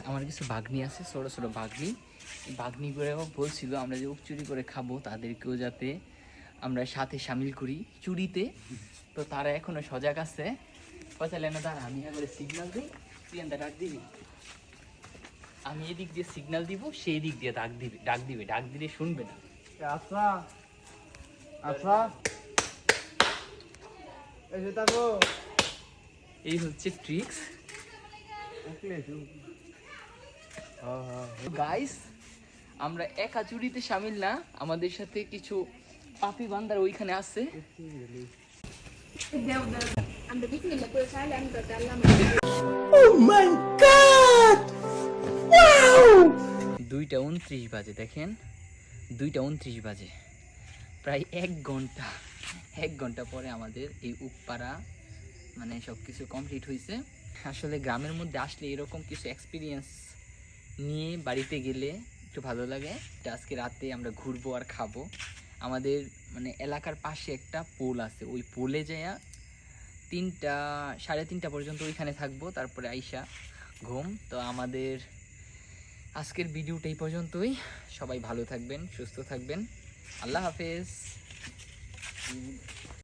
আমার কিছু বাঘনি আছে, ছোটো ছোটো বাঘনি। এই বাঘনিগুলোও বলছিল আমরা যে চুরি করে খাবো তাদেরকেও যাতে আমরা সাথে সামিল করি চুরিতে। তো তারা এখনো সজাগ আছে। পচালে না দাঁড়া, আমি একবারে সিগন্যাল দিই, তুই এনটা ডাক দিবি। আমি এদিক দিয়ে সিগন্যাল দিব, সেই দিক দিয়ে ডাক দিবে, ডাক দিলে শুনবে না। আচ্ছা আচ্ছা এসে থাকো। এই হচ্ছে ট্রিক্স গাইস। আমরা একা চুরিতে সামিল না, আমাদের সাথে কিছু পাপি বান্দার ওইখানে আছে। Oh my God! Wow! 2:29 বাজে, দেখেন 2:29 বাজে, প্রায় 1 ঘন্টা পরে আমাদের এই উপপাড়া মানে সব কিছু কমপ্লিট হয়েছে। আসলে গ্রামের মধ্যে আসলে এরকম কিছু এক্সপিরিয়েন্স নিয়ে বাড়িতে গেলে একটু ভালো লাগে। আজকে রাতে আমরা ঘুরবো আর খাবো। আমাদের মানে এলাকার পাশে একটা পোল আছে, ওই পোলে যাইয়া 3টা 3:30 পর্যন্ত ওইখানে থাকবো, তারপরে আইসা ঘুম। তো আমাদের আজকের ভিডিওটা এই পর্যন্তই। সবাই ভালো থাকবেন, সুস্থ থাকবেন। আল্লাহ হাফেজ।